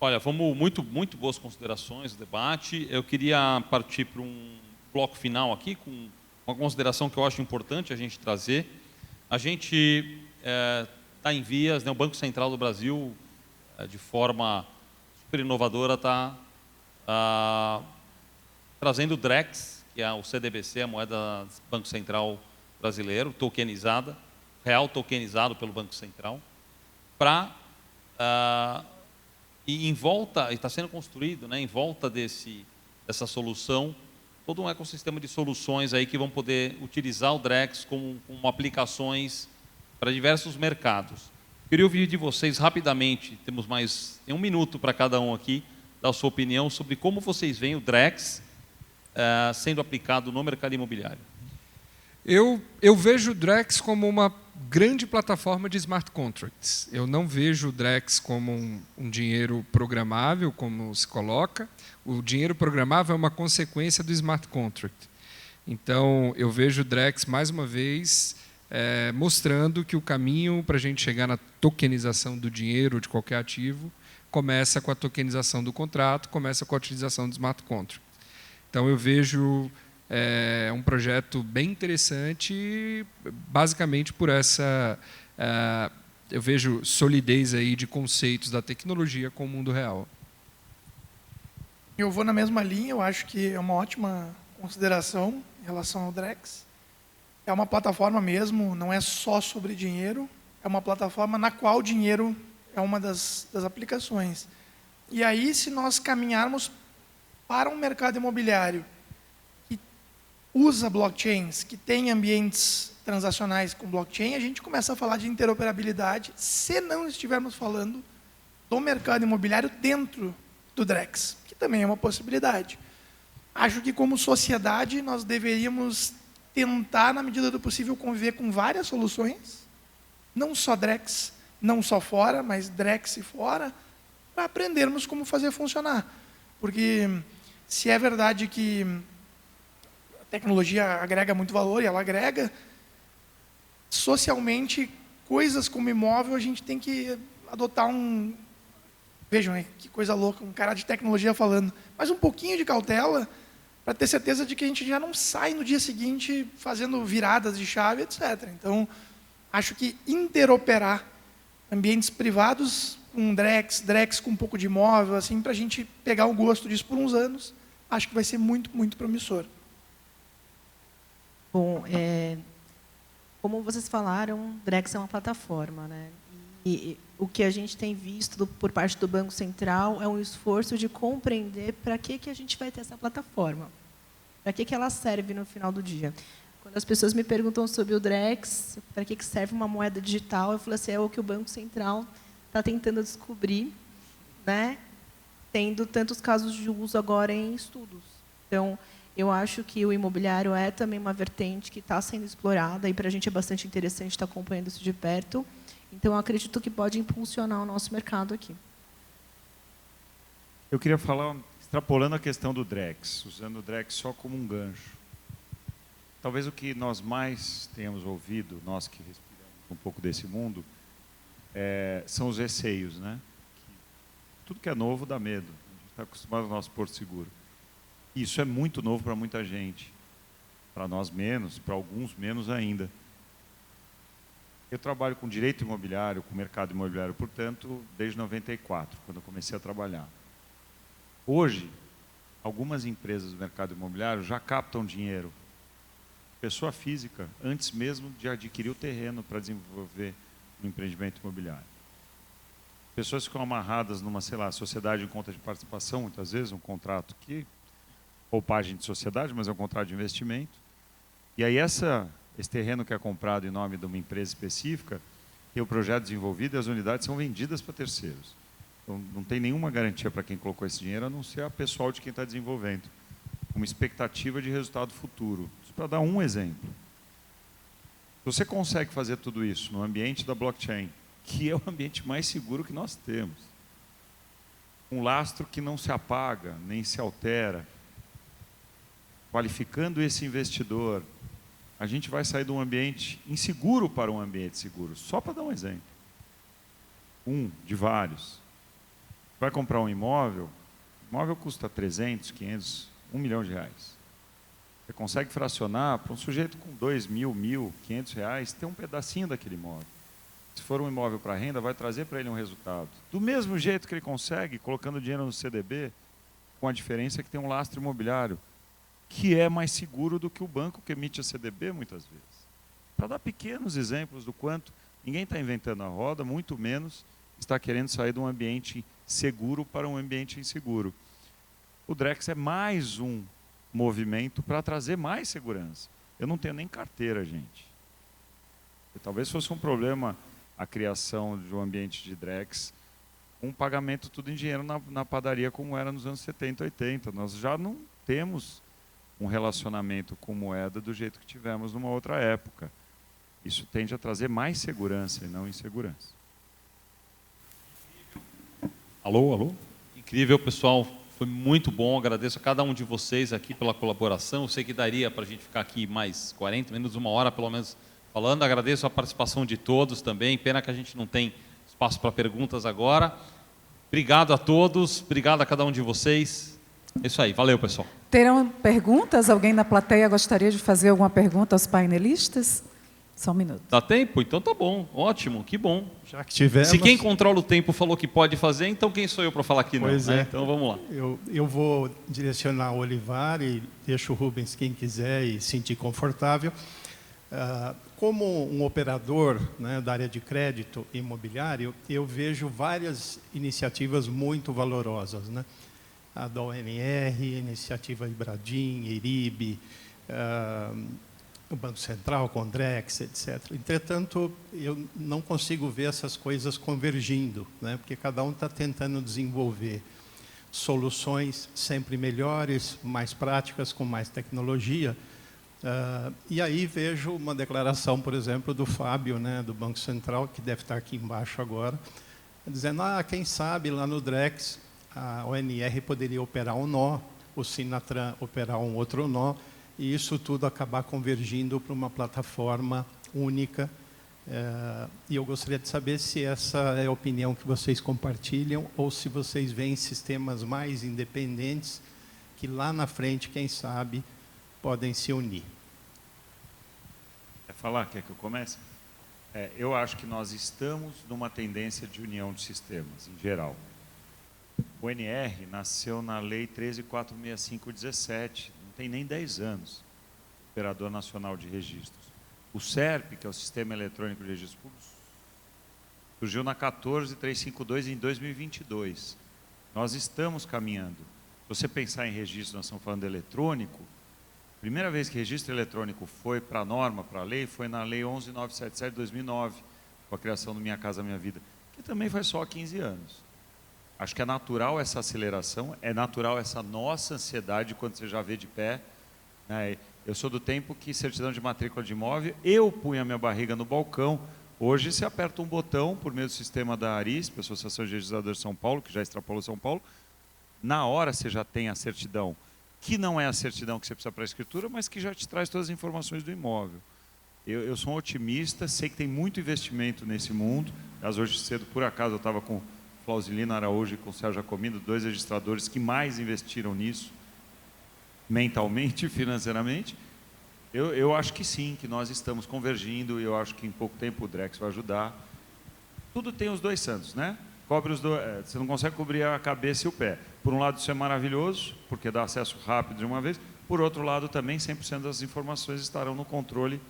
Olha, vamos muito boas considerações do debate. Eu queria partir para um bloco final aqui, com uma consideração que eu acho importante a gente trazer. A gente está em vias, né, o Banco Central do Brasil, de forma super inovadora, está trazendo o DREX, que é o CDBC, a moeda do Banco Central brasileiro, tokenizada, real tokenizado pelo Banco Central, para... e em volta, está sendo construído, né, em volta dessa solução, todo um ecossistema de soluções aí que vão poder utilizar o DREX como aplicações para diversos mercados. Queria ouvir de vocês rapidamente, tem 1 minuto para cada um aqui, dar a sua opinião sobre como vocês veem o DREX sendo aplicado no mercado imobiliário.
Eu vejo o DREX como uma grande plataforma de smart contracts. Eu não vejo o DREX como um dinheiro programável, como se coloca. O dinheiro programável é uma consequência do smart contract. Então, eu vejo o DREX, mais uma vez, mostrando que o caminho para a gente chegar na tokenização do dinheiro, de qualquer ativo, começa com a tokenização do contrato, começa com a utilização do smart contract. Então, eu vejo... um projeto bem interessante, basicamente por essa... eu vejo solidez aí de conceitos da tecnologia com o mundo real.
Eu vou na mesma linha, eu acho que é uma ótima consideração em relação ao DREX. É uma plataforma mesmo, não é só sobre dinheiro, é uma plataforma na qual o dinheiro é uma das aplicações. E aí, se nós caminharmos para um mercado imobiliário que usa blockchains, que tem ambientes transacionais com blockchain, a gente começa a falar de interoperabilidade, se não estivermos falando do mercado imobiliário dentro do DREX, que também é uma possibilidade. Acho que, como sociedade, nós deveríamos tentar, na medida do possível, conviver com várias soluções, não só DREX, não só fora, mas DREX e fora, para aprendermos como fazer funcionar. Porque, se é verdade que a tecnologia agrega muito valor, e ela agrega, socialmente, coisas como imóvel, a gente tem que adotar um... Vejam, que coisa louca, um cara de tecnologia falando. Mas um pouquinho de cautela para ter certeza de que a gente já não sai no dia seguinte fazendo viradas de chave, etc. Então, acho que interoperar ambientes privados com DREX com um pouco de imóvel, assim, para a gente pegar o gosto disso por uns anos, acho que vai ser muito, muito promissor.
Bom, como vocês falaram, Drex é uma plataforma, né? E o que a gente tem visto por parte do Banco Central é um esforço de compreender para que a gente vai ter essa plataforma, para que ela serve no final do dia. Quando as pessoas me perguntam sobre o Drex, para que serve uma moeda digital, eu falo assim, é o que o Banco Central está tentando descobrir, né? Tendo tantos casos de uso agora em estudos. Então, eu acho que o imobiliário é também uma vertente que está sendo explorada e para a gente é bastante interessante estar acompanhando isso de perto. Então, eu acredito que pode impulsionar o nosso mercado aqui.
Eu queria falar, extrapolando a questão do Drex, usando o Drex só como um gancho. Talvez o que nós mais tenhamos ouvido, nós que respiramos um pouco desse mundo, são os receios, né? Tudo que é novo dá medo. A gente está acostumado ao nosso porto seguro. Isso é muito novo para muita gente. Para nós menos, para alguns menos ainda. Eu trabalho com direito imobiliário, com mercado imobiliário, portanto, desde 94, quando eu comecei a trabalhar. Hoje, algumas empresas do mercado imobiliário já captam dinheiro. Pessoa física, antes mesmo de adquirir o terreno para desenvolver um empreendimento imobiliário. Pessoas ficam amarradas numa, sei lá, sociedade em conta de participação, muitas vezes, um contrato que, roupagem de sociedade, mas é um contrato de investimento. E aí esse terreno que é comprado em nome de uma empresa específica, tem o projeto desenvolvido e as unidades são vendidas para terceiros. Então, não tem nenhuma garantia para quem colocou esse dinheiro, a não ser a pessoal de quem está desenvolvendo. Uma expectativa de resultado futuro. Isso para dar um exemplo. Se você consegue fazer tudo isso no ambiente da blockchain, que é o ambiente mais seguro que nós temos, um lastro que não se apaga, nem se altera, qualificando esse investidor, a gente vai sair de um ambiente inseguro para um ambiente seguro. Só para dar um exemplo. Um de vários. Vai comprar um imóvel, o imóvel custa 300, 500, 1 milhão de reais. Você consegue fracionar para um sujeito com 2 mil, 1.500 reais, ter um pedacinho daquele imóvel. Se for um imóvel para renda, vai trazer para ele um resultado. Do mesmo jeito que ele consegue, colocando dinheiro no CDB, com a diferença que tem um lastro imobiliário, que é mais seguro do que o banco que emite a CDB, muitas vezes. Para dar pequenos exemplos do quanto ninguém está inventando a roda, muito menos está querendo sair de um ambiente seguro para um ambiente inseguro. O Drex é mais um movimento para trazer mais segurança. Eu não tenho nem carteira, gente. Talvez fosse um problema a criação de um ambiente de Drex, um pagamento tudo em dinheiro na padaria como era nos anos 70, 80. Nós já não temos um relacionamento com moeda do jeito que tivemos numa outra época. Isso tende a trazer mais segurança e não insegurança.
Alô, alô? Incrível, pessoal. Foi muito bom. Agradeço a cada um de vocês aqui pela colaboração. Eu sei que daria para a gente ficar aqui mais 40 minutos, 1 hora pelo menos falando. Agradeço a participação de todos também. Pena que a gente não tem espaço para perguntas agora. Obrigado a todos. Obrigado a cada um de vocês. É isso aí. Valeu, pessoal.
Terão perguntas? Alguém na plateia gostaria de fazer alguma pergunta aos painelistas? Só um minuto.
Dá tempo? Então tá bom. Ótimo, que bom.
Já que tivemos...
Se quem controla o tempo falou que pode fazer, então quem sou eu para falar que não?
Pois
né?
é.
Então vamos lá.
Eu vou direcionar o Olivar e deixo o Rubens quem quiser e sentir confortável. Como um operador, né, da área de crédito imobiliário, eu vejo várias iniciativas muito valorosas, né? A da ONR, a iniciativa Ibradim, IRIB, o Banco Central, Condrex, etc. Entretanto, eu não consigo ver essas coisas convergindo, né? Porque cada um está tentando desenvolver soluções sempre melhores, mais práticas, com mais tecnologia. E aí vejo uma declaração, por exemplo, do Fábio, né, do Banco Central, que deve estar aqui embaixo agora, dizendo, quem sabe lá no Drex a ONR poderia operar um nó, o Sinatran operar um outro nó, e isso tudo acabar convergindo para uma plataforma única. E eu gostaria de saber se essa é a opinião que vocês compartilham ou se vocês veem sistemas mais independentes que lá na frente, quem sabe, podem se unir.
Quer falar? Quer que eu comece? Eu acho que nós estamos numa tendência de união de sistemas, em geral. O NR nasceu na Lei 13.465/17, não tem nem 10 anos, Operador Nacional de Registros. O SERP, que é o Sistema Eletrônico de Registros Públicos, surgiu na 14352 em 2022. Nós estamos caminhando. Se você pensar em registro, nós estamos falando eletrônico, a primeira vez que registro eletrônico foi para a norma, para a lei, foi na Lei 11.977 de 2009, com a criação do Minha Casa Minha Vida, que também faz só 15 anos. Acho que é natural essa aceleração, é natural essa nossa ansiedade quando você já vê de pé. Né? Eu sou do tempo que certidão de matrícula de imóvel, eu punha minha barriga no balcão. Hoje você aperta um botão por meio do sistema da ARISP, Associação de Registradores de São Paulo, que já extrapolou São Paulo, na hora você já tem a certidão, que não é a certidão que você precisa para a escritura, mas que já te traz todas as informações do imóvel. Eu sou um otimista, sei que tem muito investimento nesse mundo. Mas hoje cedo, por acaso, eu estava com Flausilino Araújo e com Sérgio Jacomindo, 2 registradores que mais investiram nisso, mentalmente e financeiramente. Eu acho que sim, que nós estamos convergindo, e eu acho que em pouco tempo o Drex vai ajudar. Tudo tem os dois santos, né? Cobre os dois, você não consegue cobrir a cabeça e o pé. Por um lado isso é maravilhoso, porque dá acesso rápido de uma vez. Por outro lado também 100% das informações estarão no controle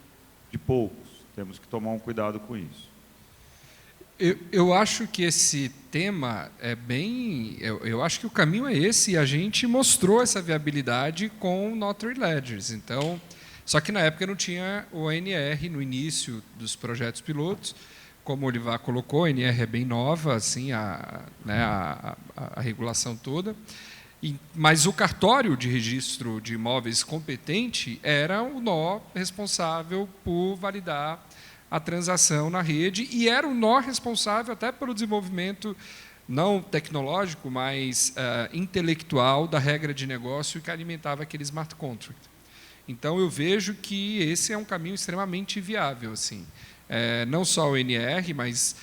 de poucos. Temos que tomar um cuidado com isso.
Eu acho que esse tema é bem... Eu acho que o caminho é esse, e a gente mostrou essa viabilidade com o Notary Ledgers. Então, só que na época não tinha o ANR no início dos projetos pilotos. Como o Olivar colocou, a ANR é bem nova, assim, a regulação toda. Mas o cartório de registro de imóveis competente era o nó responsável por validar a transação na rede, e era o nó responsável até pelo desenvolvimento não tecnológico, mas intelectual da regra de negócio que alimentava aquele smart contract. Então, eu vejo que esse é um caminho extremamente viável, assim. Não só o NR, mas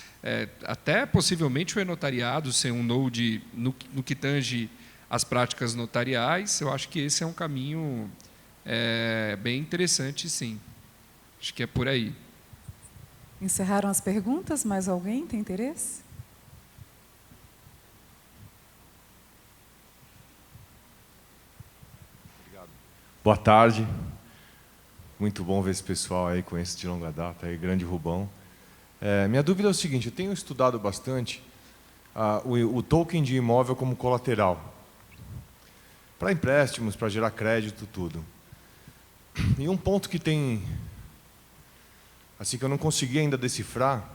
até possivelmente o e-notariado ser um node no que tange as práticas notariais. Eu acho que esse é um caminho bem interessante, sim. Acho que é por aí.
Encerraram as perguntas? Mais alguém tem interesse?
Obrigado. Boa tarde. Muito bom ver esse pessoal aí, conheço de longa data, aí, grande Rubão. Minha dúvida é o seguinte, eu tenho estudado bastante o token de imóvel como colateral, para empréstimos, para gerar crédito, tudo. E um ponto que tem, assim, que eu não consegui ainda decifrar,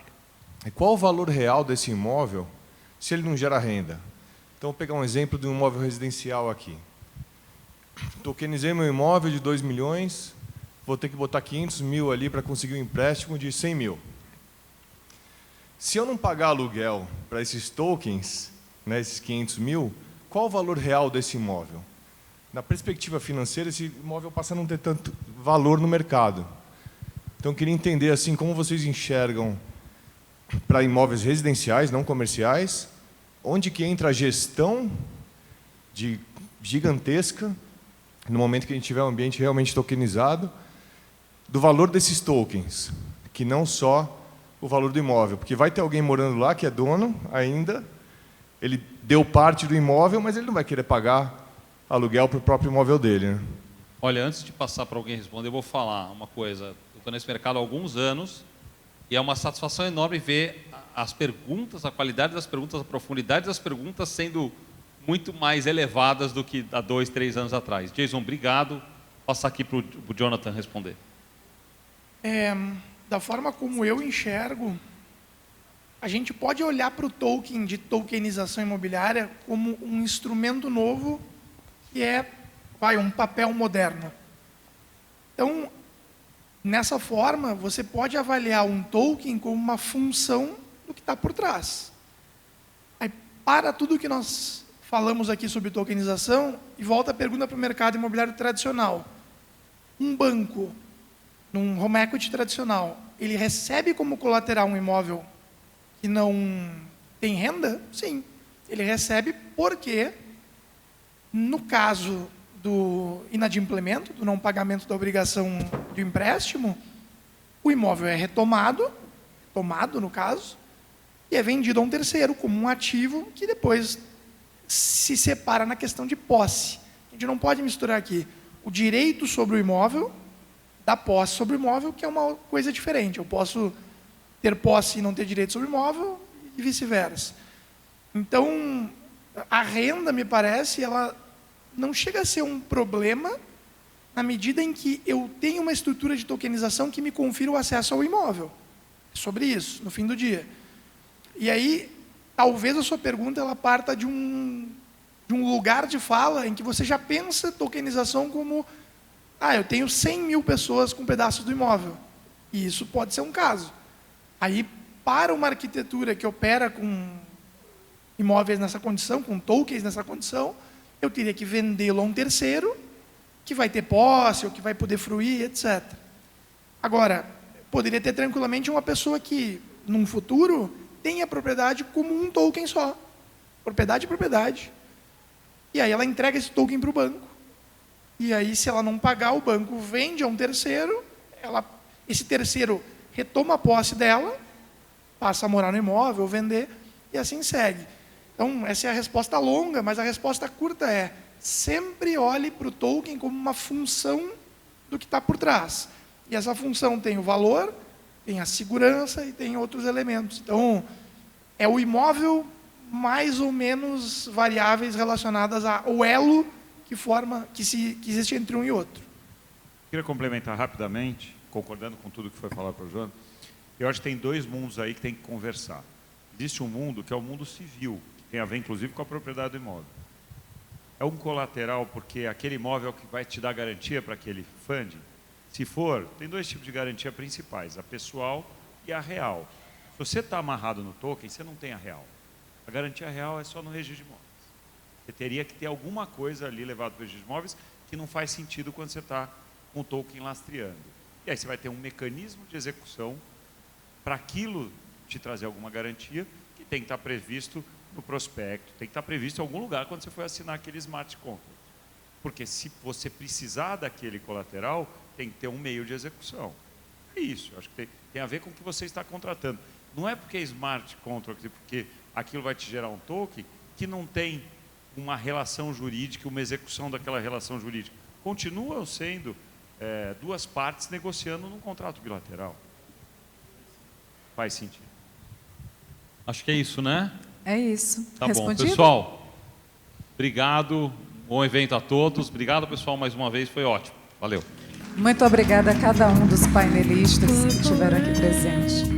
é qual o valor real desse imóvel se ele não gera renda. Então, vou pegar um exemplo de um imóvel residencial aqui. Tokenizei meu imóvel de 2 milhões, vou ter que botar 500 mil ali para conseguir um empréstimo de 100 mil. Se eu não pagar aluguel para esses tokens, né, esses 500 mil, qual o valor real desse imóvel? Na perspectiva financeira, esse imóvel passa a não ter tanto valor no mercado. Então, eu queria entender assim, como vocês enxergam para imóveis residenciais, não comerciais, onde que entra a gestão gigantesca, no momento que a gente tiver um ambiente realmente tokenizado, do valor desses tokens, que não só o valor do imóvel. Porque vai ter alguém morando lá que é dono ainda, ele deu parte do imóvel, mas ele não vai querer pagar aluguel para o próprio imóvel dele, né?
Olha, antes de passar para alguém responder, eu vou falar uma coisa. Eu estou nesse mercado há alguns anos e é uma satisfação enorme ver as perguntas, a qualidade das perguntas, a profundidade das perguntas sendo muito mais elevadas do que há 2, 3 anos atrás. Jason, obrigado. Vou passar aqui para o Jonathan responder.
Da forma como eu enxergo, a gente pode olhar para o token de tokenização imobiliária como um instrumento novo que é um papel moderno. Então, nessa forma, você pode avaliar um token como uma função do que está por trás. Aí, para tudo que nós falamos aqui sobre tokenização, e volta a pergunta para o mercado imobiliário tradicional. Um banco, num home equity tradicional, ele recebe como colateral um imóvel que não tem renda? Sim. Ele recebe porque, no caso do inadimplemento, do não pagamento da obrigação de empréstimo, o imóvel é tomado no caso, e é vendido a um terceiro como um ativo que depois se separa na questão de posse. A gente não pode misturar aqui o direito sobre o imóvel, da posse sobre o imóvel, que é uma coisa diferente. Eu posso ter posse e não ter direito sobre o imóvel e vice-versa. Então, a renda, me parece, ela não chega a ser um problema na medida em que eu tenho uma estrutura de tokenização que me confira o acesso ao imóvel. É sobre isso, no fim do dia. E aí, talvez a sua pergunta ela parta de um lugar de fala em que você já pensa tokenização como eu tenho 100 mil pessoas com pedaços do imóvel. E isso pode ser um caso. Aí, para uma arquitetura que opera com imóveis nessa condição, com tokens nessa condição, eu teria que vendê-lo a um terceiro, que vai ter posse, ou que vai poder fruir, etc. Agora, poderia ter tranquilamente uma pessoa que, num futuro, tenha a propriedade como um token só. Propriedade é propriedade. E aí ela entrega esse token para o banco. E aí, se ela não pagar, o banco vende a um terceiro, esse terceiro retoma a posse dela, passa a morar no imóvel, vender, e assim segue. Então, essa é a resposta longa, mas a resposta curta é: sempre olhe para o token como uma função do que está por trás. E essa função tem o valor, tem a segurança e tem outros elementos. Então, é o imóvel mais ou menos variáveis relacionadas ao elo que existe entre um e outro.
Queria complementar rapidamente, concordando com tudo que foi falado por João. Eu acho que tem dois mundos aí que tem que conversar. Existe um mundo que é o mundo civil, que tem a ver inclusive com a propriedade do imóvel. É um colateral porque aquele imóvel que vai te dar garantia para aquele funding. Se for, tem dois tipos de garantia principais, a pessoal e a real. Se você está amarrado no token, você não tem a real. A garantia real é só no registro de imóveis. Você teria que ter alguma coisa ali levado para o registro de imóveis que não faz sentido quando você está com o token lastreando. E aí você vai ter um mecanismo de execução para aquilo te trazer alguma garantia que tem que estar previsto no prospecto, tem que estar previsto em algum lugar quando você for assinar aquele smart contract. Porque se você precisar daquele colateral, tem que ter um meio de execução. É isso, acho que tem a ver com o que você está contratando. Não é porque é smart contract, porque aquilo vai te gerar um token, que não tem uma relação jurídica, uma execução daquela relação jurídica. Continuam sendo duas partes negociando num contrato bilateral. Faz sentido.
Acho que é isso, né?
É isso.
Tá
Respondido?
bom. Pessoal, obrigado. Bom evento a todos. Obrigado, pessoal, mais uma vez. Foi ótimo. Valeu.
Muito obrigada a cada um dos painelistas que estiveram aqui presentes.